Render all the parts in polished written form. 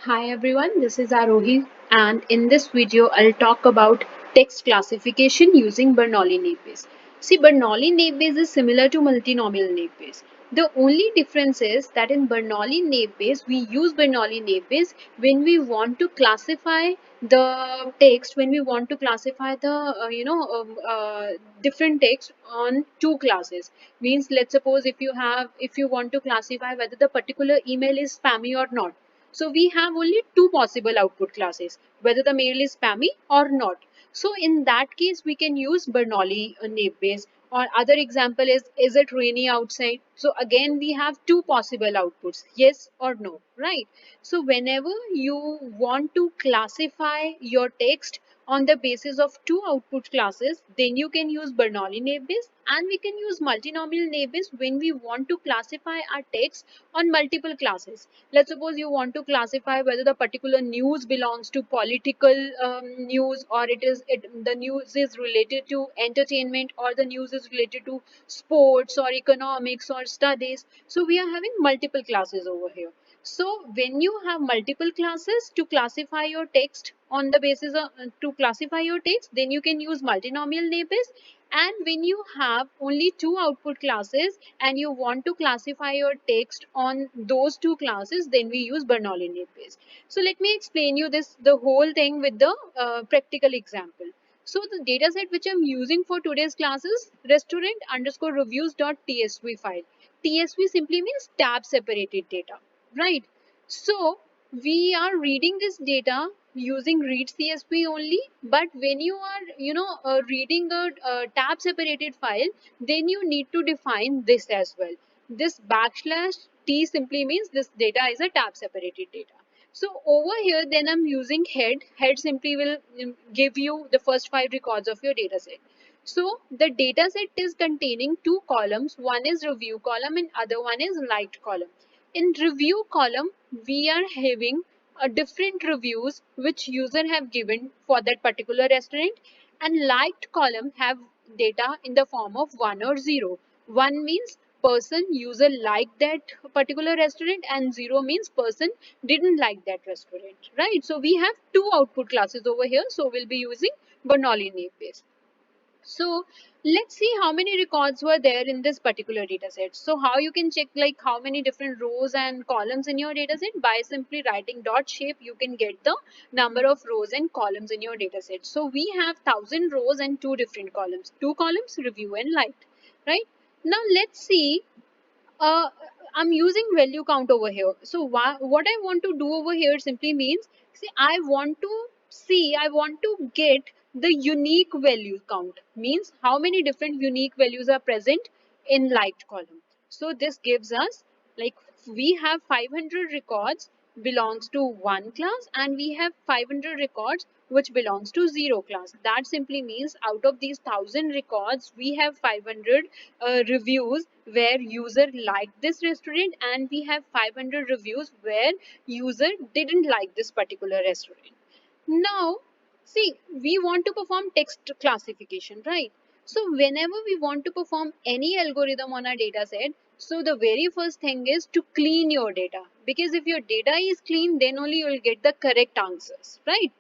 Hi everyone, this is Arohi, and in this video I'll talk about text classification using Bernoulli Naipes. See, Bernoulli Naipes is similar to multinomial Naipes. The only difference is that in Bernoulli Naipes we use Bernoulli Naipes when we want to classify the text, when we want to classify the different text on two classes. Means, let's suppose if you want to classify whether the particular email is spammy or not, so we have only two possible output classes, whether the mail is spammy or not. So in that case, we can use Bernoulli Naipes. Or other example is it rainy outside? So again, we have two possible outputs, yes or no, right? So whenever you want to classify your text on the basis of two output classes, then you can use Bernoulli Naipes, and we can use multinomial Naipes when we want to classify our text on multiple classes. Let's suppose you want to classify whether the particular news belongs to political news, or the news is related to entertainment, or the news is related to sports or economics or studies. So we are having multiple classes over here. So when you have multiple classes to classify your text on the basis of to classify your text, then you can use multinomial Naipes. And when you have only two output classes and you want to classify your text on those two classes, then we use Bernoulli Naipes. So let me explain you the whole thing with the practical example. So the dataset which I'm using for today's class is restaurant underscore reviews.tsv file. TSV simply means tab separated data, right? So we are reading this data using read CSV only, but when you are reading a tab separated file, then you need to define this as well. This backslash t simply means this data is a tab separated data. So over here, then I'm using head. Head simply will give you the first 5 records of your data set. So the data set is containing two columns. One is review column and other one is liked column. In review column, we are having a different reviews which user have given for that particular restaurant, and liked column have data in the form of 1 or 0. 1 means person user liked that particular restaurant, and 0 means person didn't like that restaurant, right? So we have two output classes over here, so we'll be using Bernoulli Naipes. So let's see how many records were there in this particular data set. So how you can check like how many different rows and columns in your data set? By simply writing dot shape, you can get the number of rows and columns in your data set. So we have 1,000 rows and two different columns. Two columns, review and liked, right? Now let's see, uh, I'm using value count over here. So what I want to do over here simply means, see, I want to get the unique value count. Means how many different unique values are present in liked column. So this gives us, like, we have 500 records belongs to one class, and we have 500 records which belongs to zero class. That simply means out of these 1,000 records, we have 500 reviews where user liked this restaurant, and we have 500 reviews where user didn't like this particular restaurant. Now, see, we want to perform text classification, right? So whenever we want to perform any algorithm on a data set, so the very first thing is to clean your data, because if your data is clean, then only you will get the correct answers, right?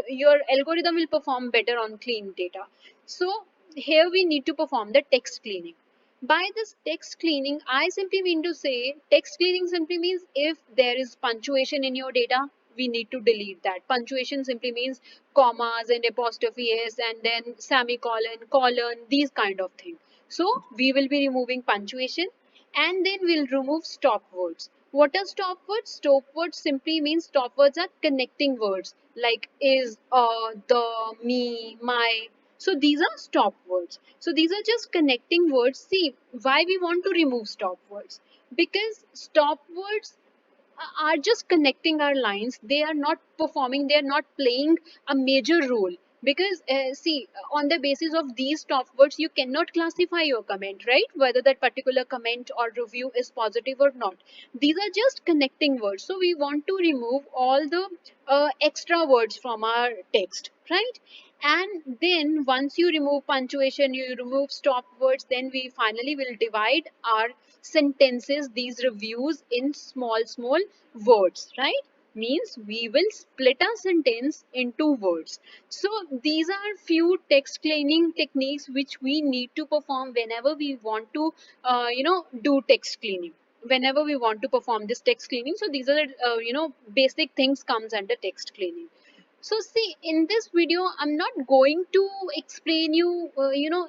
Your algorithm will perform better on clean data. So here we need to perform the text cleaning. By this text cleaning, I simply mean to say text cleaning simply means if there is punctuation in your data, we need to delete that. Punctuation simply means commas and apostrophe s and then semicolon, colon, these kind of things. So we will be removing punctuation, and then we'll remove stop words. What are stop words? Stop words simply means stop words are connecting words like is, the, me, my. So these are stop words. So these are just connecting words. See, why we want to remove stop words? Because stop words are just connecting our lines. They are not performing, they are not playing a major role. Because see, on the basis of these stop words, you cannot classify your comment, right? Whether that particular comment or review is positive or not. These are just connecting words. So we want to remove all the extra words from our text, right? And then once you remove punctuation, you remove stop words, then we finally will divide our sentences, these reviews, in small words, right? means we will split a sentence into words. So these are few text cleaning techniques which we need to perform whenever we want to do text cleaning, whenever we want to perform this text cleaning. So these are basic things comes under text cleaning. So see, in this video, I'm not going to explain you,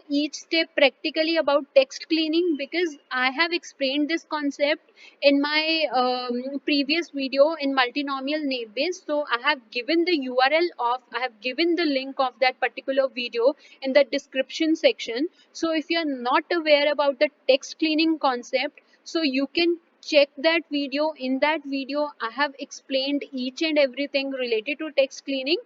each step practically about text cleaning, because I have explained this concept in my previous video in multinomial name base. So I have given the URL of, I have given the link of that particular video in the description section. So if you are not aware about the text cleaning concept, so you can check that video. In that video I have explained each and everything related to text cleaning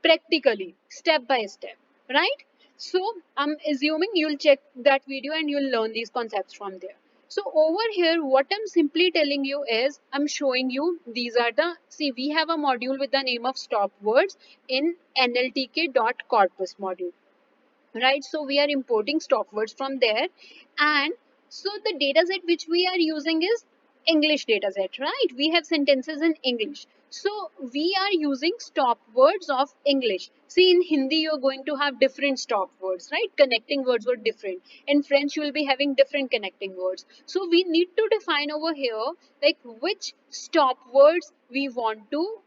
practically, step by step, right? So I'm assuming you'll check that video and you'll learn these concepts from there. So over here what I'm simply telling you is, I'm showing you these are the, see, we have a module with the name of stop words in nltk.corpus module, right? So we are importing stop words from there. And so the data set which we are using is English data set, right? We have sentences in English, so we are using stop words of English. See, in Hindi you're going to have different stop words, right? Connecting words were different. In French you will be having different connecting words. So we need to define over here like which stop words we want to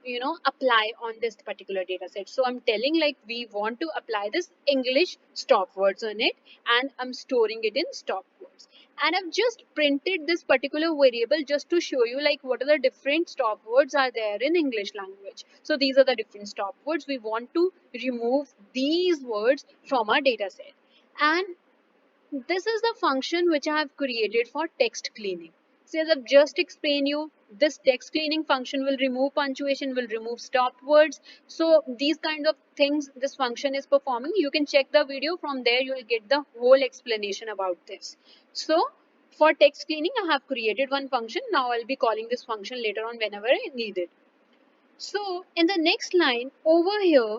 apply on this particular data set. So I'm telling like we want to apply this English stop words on it, and I'm storing it in stop words. And I've just printed this particular variable just to show you like what are the different stop words are there in English language. So these are the different stop words. We want to remove these words from our data set. And this is the function which I have created for text cleaning. So as I've just explained you, this text cleaning function will remove punctuation, will remove stop words. So these kind of things this function is performing. You can check the video, from there you will get the whole explanation about this. So for text cleaning I have created one function. Now I'll be calling this function later on whenever I need it. So in the next line over here,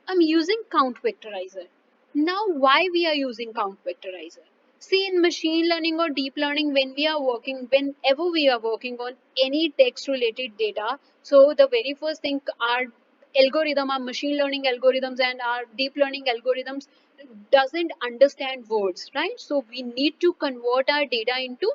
I'm using count vectorizer. Now, why we are using count vectorizer? See, in machine learning or deep learning, whenever we are working on any text related data, so the very first thing, our our machine learning algorithms and our deep learning algorithms doesn't understand words, right? So we need to convert our data into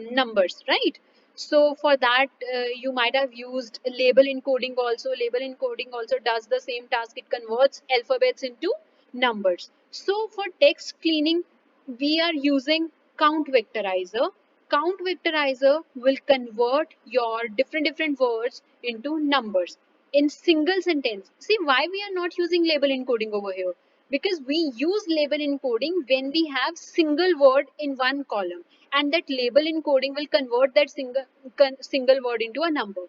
numbers, right? So for that, you might have used label encoding also. Label encoding also does the same task. It converts alphabets into numbers. So for text cleaning, we are using count vectorizer. Count vectorizer will convert your different words into numbers in single sentence. See, why we are not using label encoding over here? Because we use label encoding when we have single word in one column, and that label encoding will convert that single word into a number.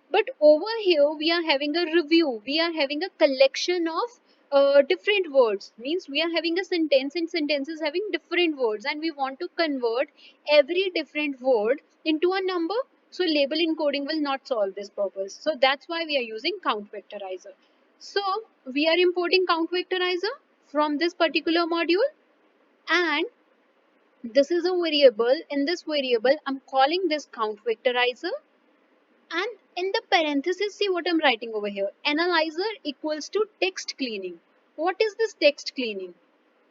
But over here we are having a review, we are having a collection of different words, means we are having a sentence and sentences having different words, and we want to convert every different word into a number. So label encoding will not solve this purpose. So that's why we are using count vectorizer. So we are importing count vectorizer from this particular module, and this is a variable. In this variable I'm calling this count vectorizer, and in the parenthesis, see what I'm writing over here, analyzer equals to text cleaning. What is this text cleaning?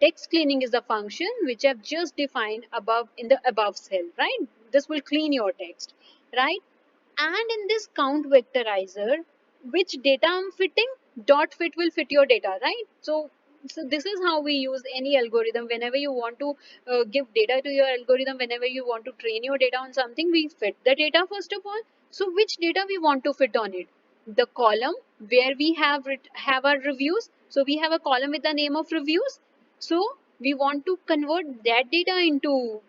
Text cleaning is the function which I've just defined above in the above cell, right? This will clean your text, right? And in this count vectorizer, which data I'm fitting, dot fit will fit your data, right? So this is how we use any algorithm. Whenever you want to give data to your algorithm, whenever you want to train your data on something, we fit the data first of all. So which data we want to fit on it? The column where we have our reviews. So we have a column with the name of reviews. So we want to convert that data into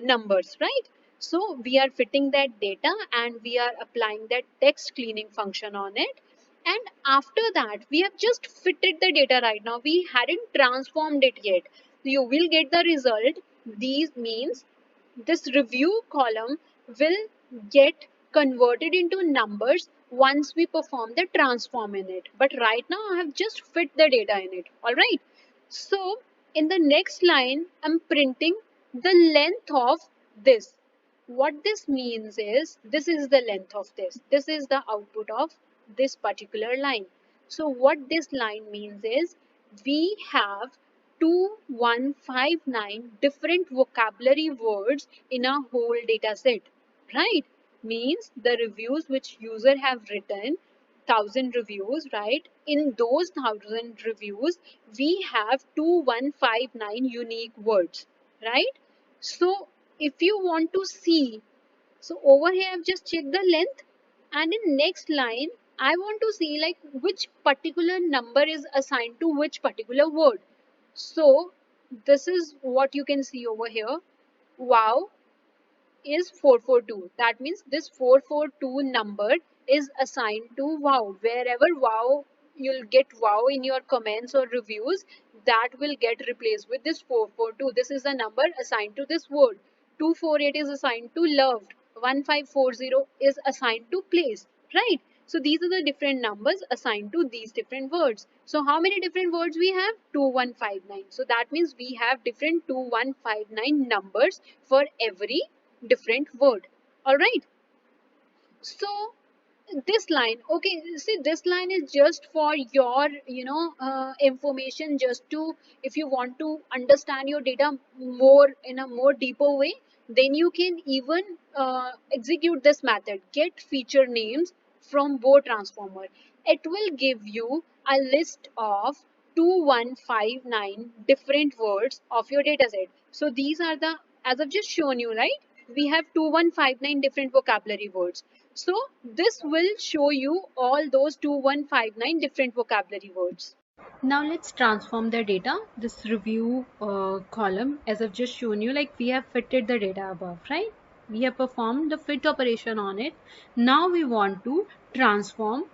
numbers, right? So we are fitting that data and we are applying that text cleaning function on it. And after that, we have just fitted the data right now. We hadn't transformed it yet. You will get the result. These means this review column will get converted into numbers once we perform the transform in it. But right now I have just fit the data in it. All right. So in the next line, I'm printing the length of this. what this means is, this is the length of this. This is the output of this particular line. So what this line means is, we have 2159 different vocabulary words in a whole data set, right? Means the reviews which user have written, 1,000 reviews, right? In those 1,000 reviews, we have 2159 unique words, right? So if you want to see, so over here I've just checked the length, and in next line I want to see like which particular number is assigned to which particular word. So this is what you can see over here. Wow is 442. That means this 442 number is assigned to wow. Wherever wow, you'll get wow in your comments or reviews, that will get replaced with this 442. This is the number assigned to this word. 248 is assigned to loved. 1540 is assigned to place, right? So these are the different numbers assigned to these different words. So how many different words we have? 2159. So that means we have different 2159 numbers for every different word. All right. So this line, okay, see, this line is just for your information, just to, if you want to understand your data more in a more deeper way, then you can even execute this method, get feature names from Bow transformer. It will give you a list of 2159 different words of your data set. So these are the, as I've just shown you, right? We have 2159 different vocabulary words. So this will show you all those 2159 different vocabulary words. Now let's transform the data, this review column, as I've just shown you, like we have fitted the data above, right? We have performed the fit operation on it. Now we want to transform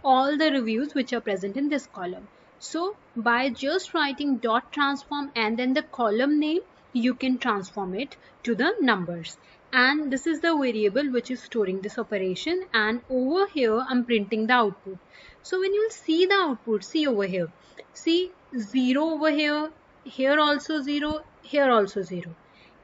all the reviews which are present in this column. So by just writing dot transform and then the column name, you can transform it to the numbers. And this is the variable which is storing this operation, and over here I'm printing the output. So when you'll see the output, see over here, see 0 over here, here also 0, here also 0,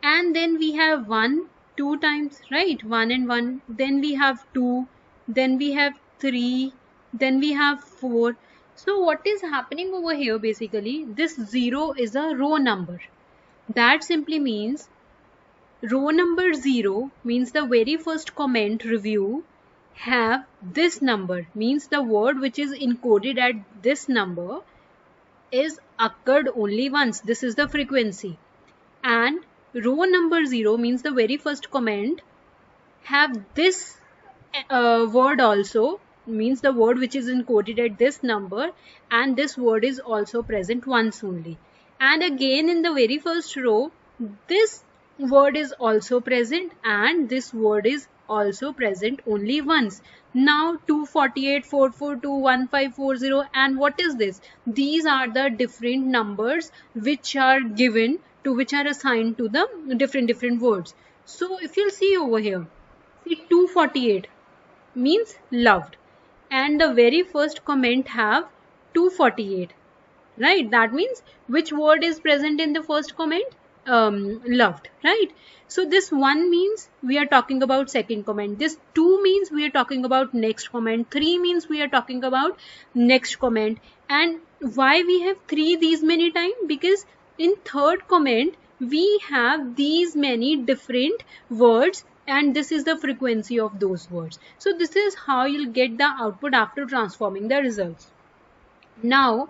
and then we have 1 2 times, right? 1 and 1, then we have 2, then we have 3, then we have 4. So what is happening over here, basically this 0 is a row number. That simply means row number 0 means the very first comment review have this number, means the word which is encoded at this number is occurred only once. This is the frequency. And row number 0 means the very first comment have this word also, means the word which is encoded at this number, and this word is also present once only. And again in the very first row, this word is also present and this word is also present only once. Now 248, 442, 1540, and what is this? These are the different numbers which are given to, which are assigned to the different words. So if you'll see over here, see 248 means loved, and the very first comment have 248, right? That means which word is present in the first comment? Loved, right? So this 1 means we are talking about second comment, this 2 means we are talking about next comment, 3 means we are talking about next comment. And why we have 3 these many times? Because in third comment we have these many different words, and this is the frequency of those words. So this is how you'll get the output after transforming the results. Now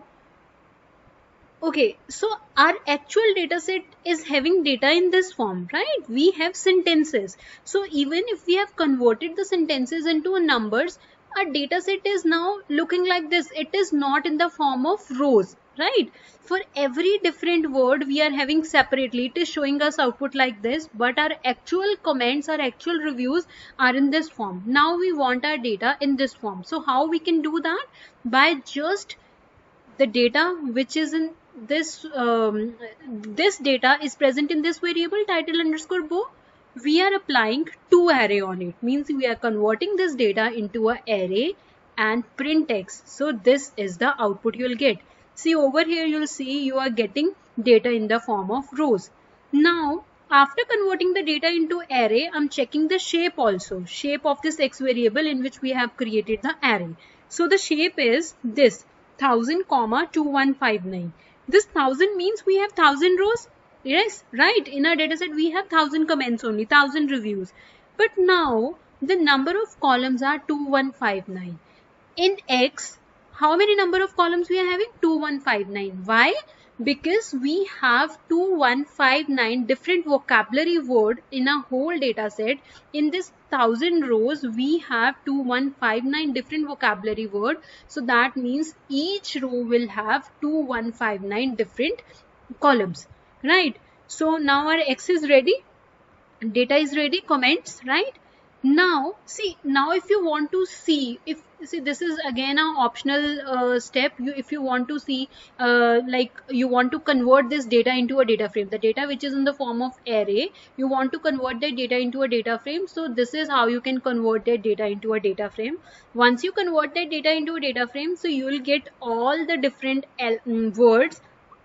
okay, so our actual data set is having data in this form, right? We have sentences. So even if we have converted the sentences into numbers, our data set is now looking like this. It is not in the form of rows, right? For every different word we are having separately, it is showing us output like this, but our actual comments, our actual reviews are in this form. Now we want our data in this form. So how we can do that? By just the data which is in this this data is present in this variable title underscore bow, we are applying to array on it, means we are converting this data into an array and print x. So this is the output you'll get. See over here, you'll see you are getting data in the form of rows. Now After converting the data into array, I'm checking the shape also, shape of this x variable in which we have created the array. So the shape is this 1000, 2159. This 1000 means we have 1000 rows. Yes, right. In our dataset we have 1000 comments only, 1000 reviews. But now the number of columns are 2159. In X, how many number of columns we are having? 2159. Why? Because we have 2159 different vocabulary word in a whole data set. In this 1000 rows, we have 2159 different vocabulary word. So that means each row will have 2159 different columns, right? So now our X is ready, data is ready, comments, right? Now see, now if you want to see, if see, this is again an optional step. If you want to see like you want to convert this data into a data frame, the data which is in the form of array, you want to convert that data into a data frame. So this is how you can convert that data into a data frame. Once you convert that data into a data frame, so you will get all the different words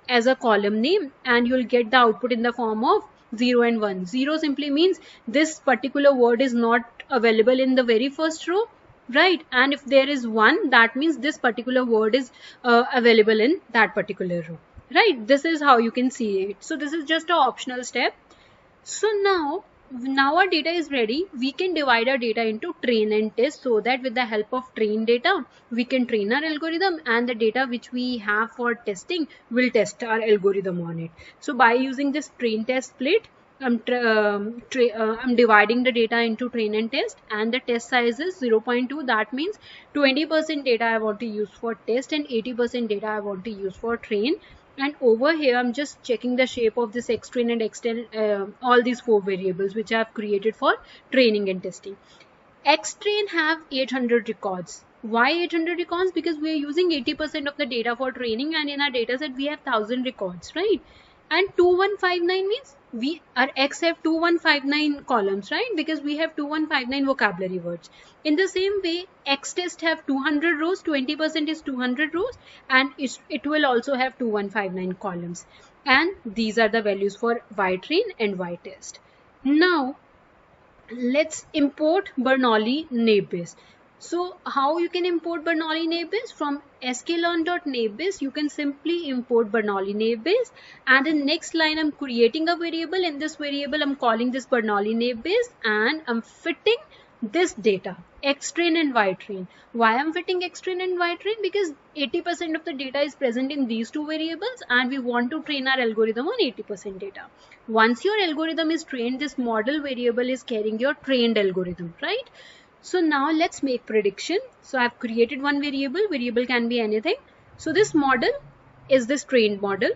as a column name, and you'll get the output in the form of 0 and 1. 0 simply means this particular word is not available in the very first row, right? And if there is 1, that means this particular word is available in that particular row, right? This is how you can see it. So this is just an optional step. So now our data is ready. We can divide our data into train and test, so that with the help of train data, we can train our algorithm, and the data which we have for testing will test our algorithm on it. So by using this train test split, I'm dividing the data into train and test, and the test size is 0.2. That means 20% data I want to use for test and 80% data I want to use for train. And over here I'm just checking the shape of this x train and x test, all these 4 variables which I have created for training and testing. X train have 800 records. Why 800 records? Because we are using 80% of the data for training, and in our data set we have 1000 records, right? And 2159 means our X have 2159 columns, right? Because we have 2159 vocabulary words. In the same way, X test have 200 rows, 20% is 200 rows, and it will also have 2159 columns. And these are the values for Y train and Y test. Now let's import Bernoulli Naive. So how you can import Bernoulli Naive? From sklearn.naive, you can simply import Bernoulli Naive, and in next line I'm creating a variable. In this variable I'm calling this Bernoulli Naive, and I'm fitting this data, X train and Y train. Why I'm fitting X train and Y train? Because 80% of the data is present in these two variables, and we want to train our algorithm on 80% data. Once your algorithm is trained, this model variable is carrying your trained algorithm, right? So now let's make prediction. So I've created one variable can be anything. So this model is this trained model.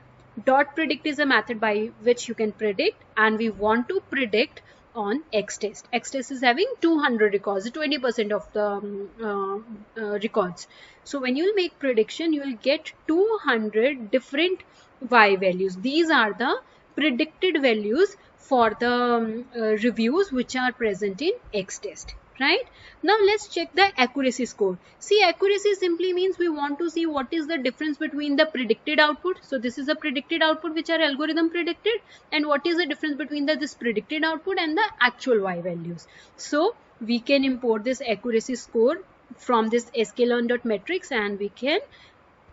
Dot predict is a method by which you can predict, and we want to predict on X test. X test is having 200 records, 20% of the records. So when you will make prediction, you will get 200 different Y values. These are the predicted values for the reviews which are present in X test. Right? Now let's check the accuracy score. See, accuracy simply means we want to see what is the difference between the predicted output. So this is a predicted output which our algorithm predicted, and what is the difference between this predicted output and the actual Y values. So we can import this accuracy score from this sklearn.metrics, and we can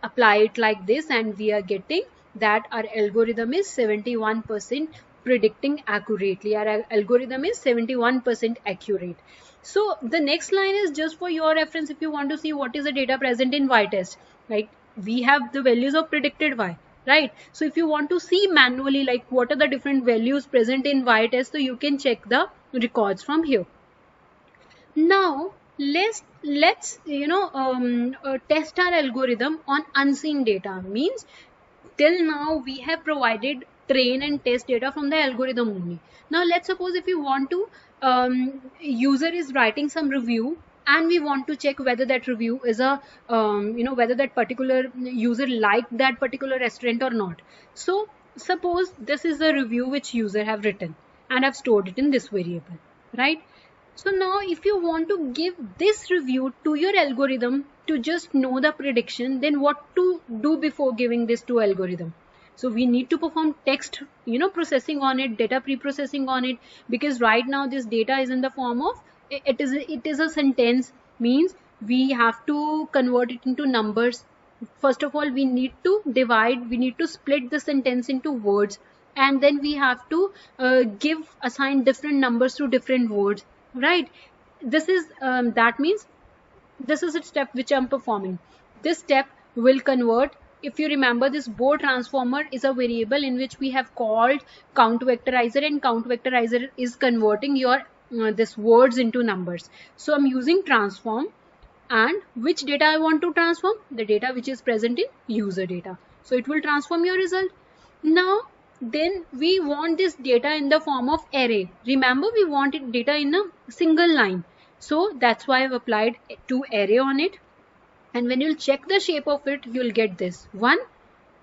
apply it like this, and we are getting that our algorithm is 71% predicting accurately. Our algorithm is 71% accurate. So the next line is just for your reference. If you want to see what is the data present in Y test, right? We have the values of predicted Y, right? So if you want to see manually like what are the different values present in Y test, so you can check the records from here. Now let's test our algorithm on unseen data. Means till now we have provided train and test data from the algorithm only. Now let's suppose if you want to user is writing some review, and we want to check whether that review is a whether that particular user liked that particular restaurant or not. So suppose this is the review which user have written and have stored it in this variable, right? So now if you want to give this review to your algorithm to just know the prediction, then what to do before giving this to algorithm? So we need to perform text, processing on it, data pre-processing on it, because right now this data is in the form of, it is a sentence, means we have to convert it into numbers. First of all, we need to split the sentence into words, and then we have to assign different numbers to different words, right? This is that means this is a step which I'm performing. This step will convert. If you remember, this board transformer is a variable in which we have called count vectorizer, and count vectorizer is converting your this words into numbers. So I'm using transform, and which data I want to transform? The data which is present in user data. So it will transform your result. Now then we want this data in the form of array. Remember, we wanted data in a single line. So that's why I've applied to array on it. And when you'll check the shape of it, you'll get this 1.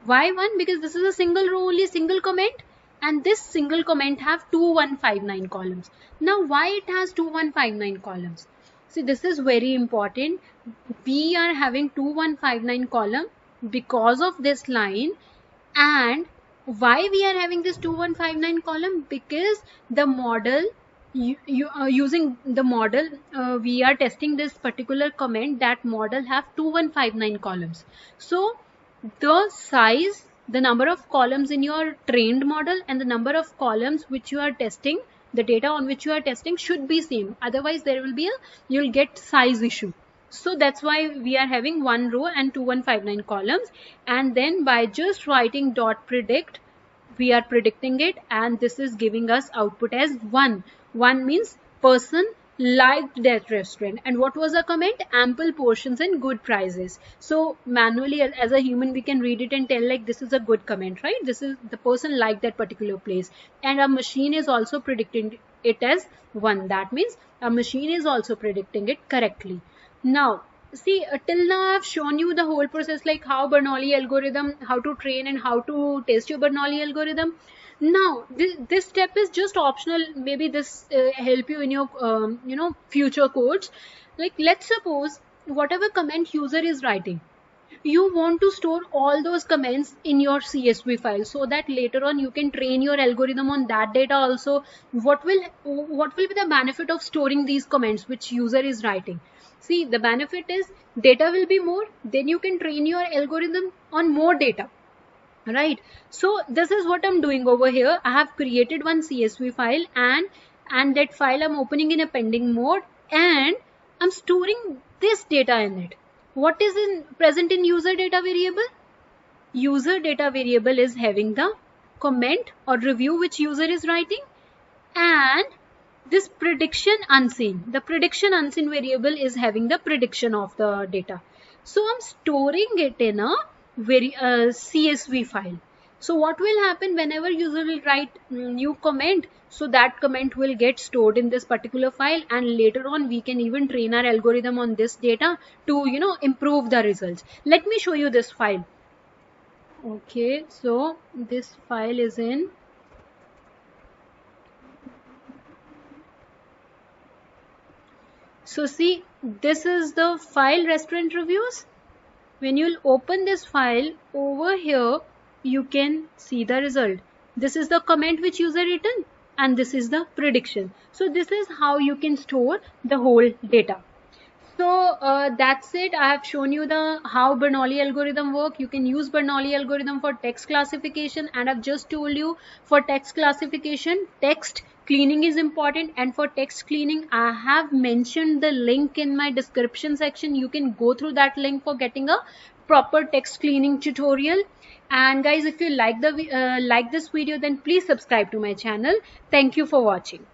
Why 1? Because this is a single row, only single comment, and this single comment have 2159 columns. Now why it has 2159 columns? See, this is very important. We are having 2159 column because of this line. And why we are having this 2159 column? Because the model, using the model, we are testing this particular comment. That model have 2159 columns. So the size, the number of columns in your trained model and the number of columns which you are testing, the data on which you are testing, should be same. Otherwise there will be you'll get size issue. So that's why we are having one row and 2159 columns. And then by just writing dot predict, we are predicting it, and this is giving us output as 1. 1 means person liked that restaurant. And what was the comment? Ample portions and good prices. So manually, as a human, we can read it and tell like this is a good comment, right? This is the person liked that particular place. And a machine is also predicting it as 1. That means a machine is also predicting it correctly. Now see, till now I've shown you the whole process, like how Bernoulli algorithm, how to train and how to test your Bernoulli algorithm. Now this step is just optional. Maybe this help you in your future codes. Like let's suppose whatever comment user is writing, you want to store all those comments in your CSV file, so that later on you can train your algorithm on that data also. What will be the benefit of storing these comments which user is writing? See, the benefit is data will be more, then you can train your algorithm on more data, right? So this is what I'm doing over here. I have created one CSV file, and that file I'm opening in a pending mode, and I'm storing this data in it. What is present in user data variable? User data variable is having the comment or review which user is writing, and this prediction unseen. The prediction unseen variable is having the prediction of the data. So I'm storing it in a CSV file. So what will happen whenever user will write new comment? So that comment will get stored in this particular file, and later on we can even train our algorithm on this data to improve the results. Let me show you this file. Okay, so this file is in So see, this is the file restaurant reviews. When you'll open this file over here, you can see the result. This is the comment which user written, and this is the prediction. So this is how you can store the whole data. So that's it. I have shown you how Bernoulli algorithm work. You can use Bernoulli algorithm for text classification, and I've just told you for text classification, text cleaning is important, and for text cleaning I have mentioned the link in my description section. You can go through that link for getting a proper text cleaning tutorial. And guys, if you like this video, then please subscribe to my channel. Thank you for watching.